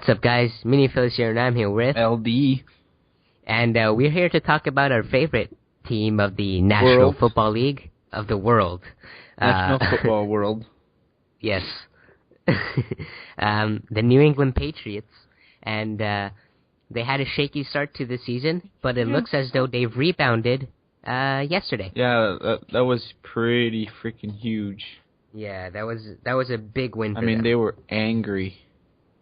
What's up, guys? Mini Phyllis here, and I'm here with LD. And we're here to talk about our favorite team of the National Football League of the world. National Football World. Yes. The New England Patriots. And they had a shaky start to the season, but it looks as though they've rebounded yesterday. Yeah, that was pretty freaking huge. Yeah, that was a big win for them. I mean, they were angry.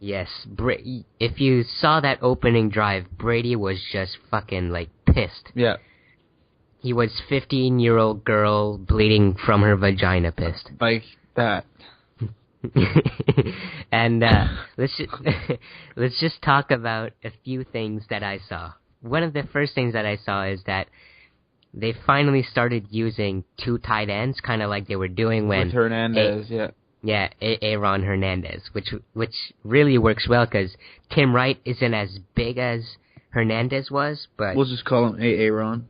Yes, if you saw that opening drive, Brady was just fucking, pissed. Yeah. He was 15-year-old girl bleeding from her vagina pissed. Like that. And let's just talk about a few things that I saw. One of the first things that I saw is that they finally started using two tight ends, kind of like they were doing when... With Hernandez, yeah. Yeah, Aaron Hernandez, which really works well because Tim Wright isn't as big as Hernandez was, but... We'll just call him Aaron.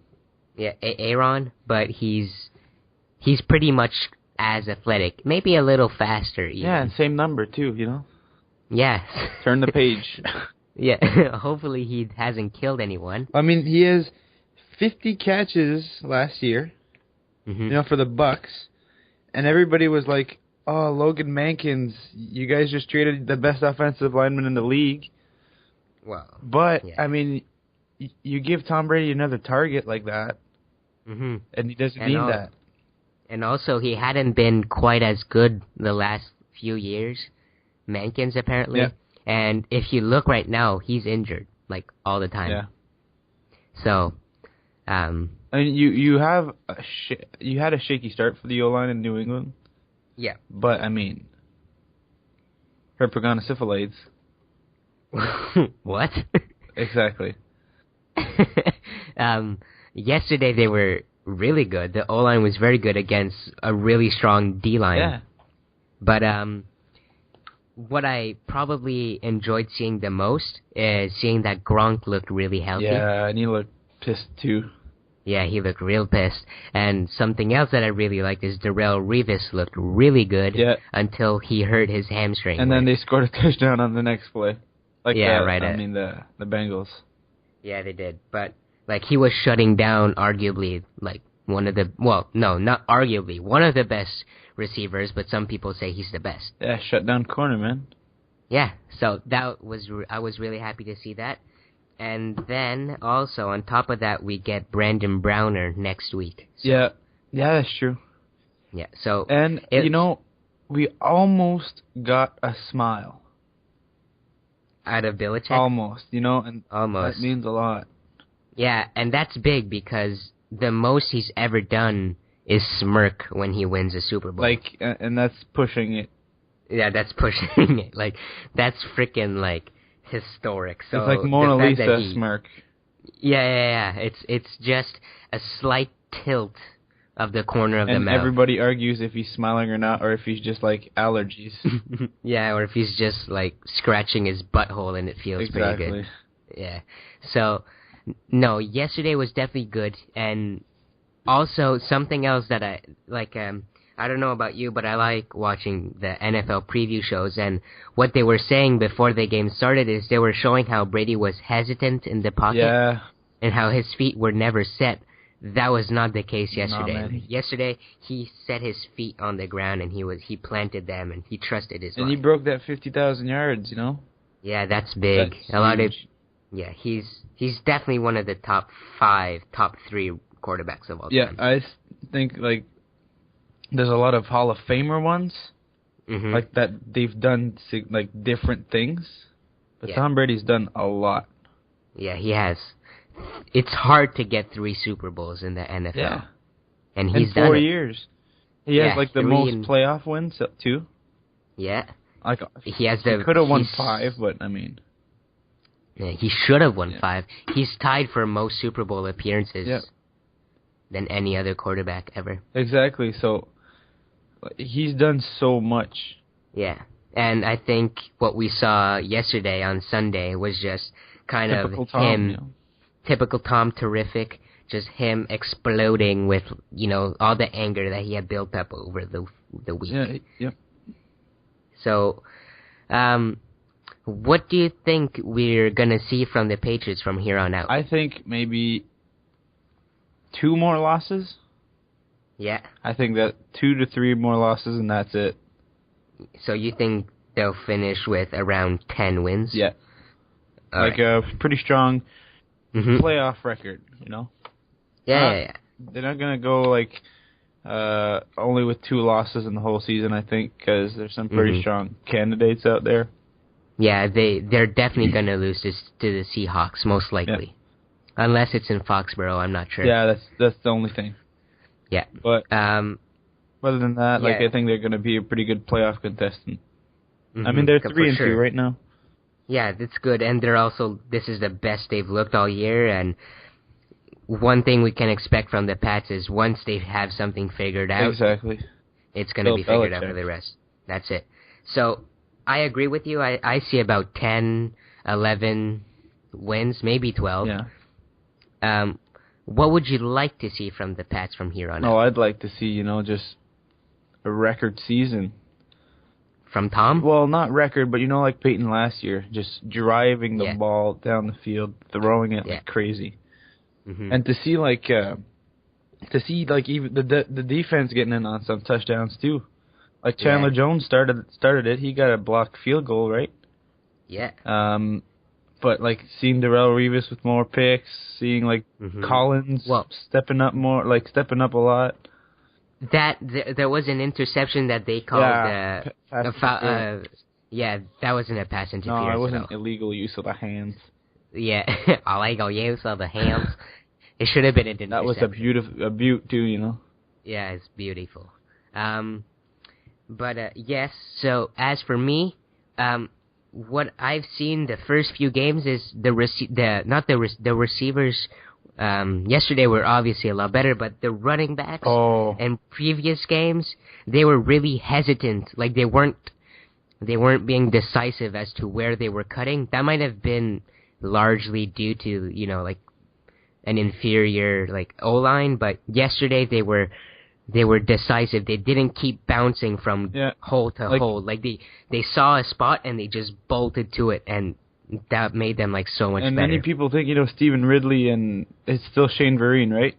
Yeah, Aaron, but he's pretty much as athletic, maybe a little faster even. Yeah, and same number too, you know? Yeah. Turn the page. Yeah, hopefully he hasn't killed anyone. I mean, he has 50 catches last year, for the Bucks, and everybody was like, oh, Logan Mankins, you guys just traded the best offensive lineman in the league. Well, but, yeah. I mean, you give Tom Brady another target like that, and he doesn't need that. And also, he hadn't been quite as good the last few years, Mankins apparently. Yeah. And if you look right now, he's injured, all the time. Yeah. So, I mean, you had a shaky start for the O-line in New England. Yeah. But, I mean, herpetogonosyphilides. What? Exactly. Yesterday they were really good. The O-line was very good against a really strong D-line. Yeah. But what I probably enjoyed seeing the most is seeing that Gronk looked really healthy. Yeah, and he looked pissed too. Yeah, he looked real pissed. And something else that I really liked is Darrelle Revis looked really good until he hurt his hamstring. And then they scored a touchdown on the next play. Right. I mean, the Bengals. Yeah, they did. But, he was shutting down arguably, one of the... Well, no, not arguably. One of the best receivers, but some people say he's the best. Yeah, shut down corner, man. Yeah, so I was really happy to see that. And then, also, on top of that, we get Brandon Browner next week. So, yeah, that's true. Yeah, so... And, we almost got a smile. Out of Belichick? Almost, and almost. That means a lot. Yeah, and that's big because the most he's ever done is smirk when he wins a Super Bowl. And that's pushing it. Yeah, that's pushing it. That's freaking, historic. So it's like Mona Lisa smirk. Yeah. It's just a slight tilt of the corner of the mouth. And everybody argues if he's smiling or not, or if he's just, allergies. Yeah, or if he's just, scratching his butthole and it feels pretty good. Yeah. So... No, yesterday was definitely good, and also something else that I don't know about you, but I like watching the NFL preview shows, and what they were saying before the game started is they were showing how Brady was hesitant in the pocket, and how his feet were never set. That was not the case yesterday. Yesterday, he set his feet on the ground, and he planted them, and he trusted his line. And he broke that 50,000 yards, Yeah, that's big. That's huge. Yeah, he's definitely one of the top 3 quarterbacks of all time. Yeah, I think, there's a lot of Hall of Famer ones, that they've done, different things. But Tom Brady's done a lot. Yeah, he has. It's hard to get 3 Super Bowls in the NFL. Yeah. And he's done 4 it. years. He has, the most playoff wins, too. Yeah. He could have won 5, but, I mean... Yeah, he should have won 5. He's tied for most Super Bowl appearances than any other quarterback ever. Exactly. So he's done so much. Yeah. And I think what we saw yesterday on Sunday was just kind typical of Tom, him, typical Tom, terrific, just him exploding with, all the anger that he had built up over the week. Yeah. So, what do you think we're going to see from the Patriots from here on out? I think maybe 2 more losses. Yeah. I think that 2 to 3 more losses, and that's it. So you think they'll finish with around 10 wins? Yeah. All right. A pretty strong playoff record, you know? Yeah. They're not going to go, like, only with 2 losses in the whole season, I think, because there's some pretty strong candidates out there. Yeah, they're definitely going to lose this to the Seahawks, most likely. Yeah. Unless it's in Foxborough, I'm not sure. Yeah, that's the only thing. Yeah. But other than that, I think they're going to be a pretty good playoff contestant. I mean, they're 3-2 right now. Yeah, that's good, and this is the best they've looked all year, and one thing we can expect from the Pats is once they have something figured out, exactly, it's going to be figured out for the rest. That's it. So, I agree with you. I see about 10, 11 wins, maybe 12. Yeah. What would you like to see from the Pats from here on out? Oh, I'd like to see, just a record season. From Tom? Well, not record, but like Peyton last year, just driving the ball down the field, throwing it like crazy. And to see even the defense getting in on some touchdowns too. Like Chandler Jones started it. He got a blocked field goal, right? Yeah. But seeing Darrelle Revis with more picks, seeing Collins stepping up a lot. There was an interception that they called that wasn't a pass interference. No, it wasn't illegal use of the hands. Yeah, illegal use of the hands. It should have been an interception. That was a beaut too, Yeah, it's beautiful. But yes. So as for me, what I've seen the first few games is the receivers. Yesterday were obviously a lot better, but the running backs in previous games, they were really hesitant. Like they weren't being decisive as to where they were cutting. That might have been largely due to an inferior O-line, but yesterday they were decisive. They didn't keep bouncing from hole to hole. They saw a spot and they just bolted to it, and that made them so much better. And many people think Stephen Ridley and it's still Shane Vereen, right?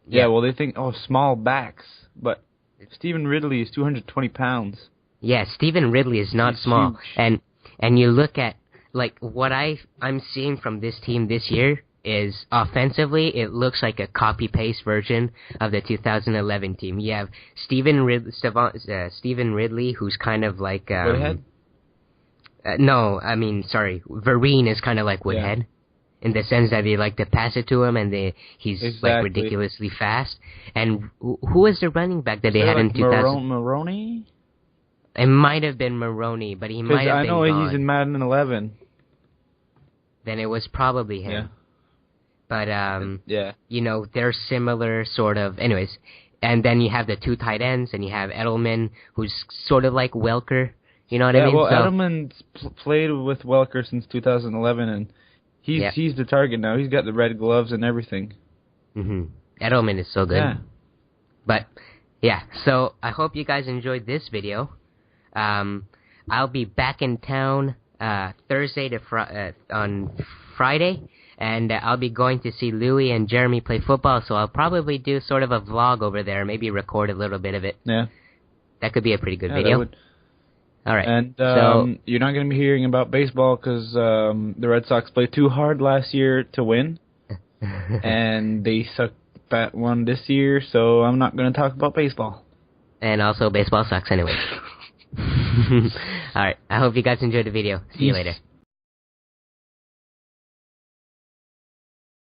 Yeah. Well, they think small backs, but Stephen Ridley is 220 pounds. Yeah, Stephen Ridley is not small, huge. And you look at what I'm seeing from this team this year is offensively, it looks like a copy-paste version of the 2011 team. You have Stephen Ridley, who's kind of like Woodhead? Vereen is kind of like Woodhead, in the sense that they like to pass it to him, and he's ridiculously fast. And who was the running back that they had in 2000? Maroney? It might have been Maroney, but he might have been gone. I know he's in Madden 11. Then it was probably him. Yeah. But, they're similar, sort of. Anyways, and then you have the 2 tight ends, and you have Edelman, who's sort of like Welker. You know what I mean? Well, Edelman's played with Welker since 2011, and he's the target now. He's got the red gloves and everything. Edelman is so good. Yeah. But, yeah, so I hope you guys enjoyed this video. I'll be back in town Thursday on Friday, and I'll be going to see Louie and Jeremy play football, so I'll probably do sort of a vlog over there, maybe record a little bit of it. Yeah. That could be a pretty good video. That would. All right. And you're not going to be hearing about baseball because the Red Sox played too hard last year to win, and they sucked that one this year, so I'm not going to talk about baseball. And also, baseball sucks anyway. All right. I hope you guys enjoyed the video. See you later.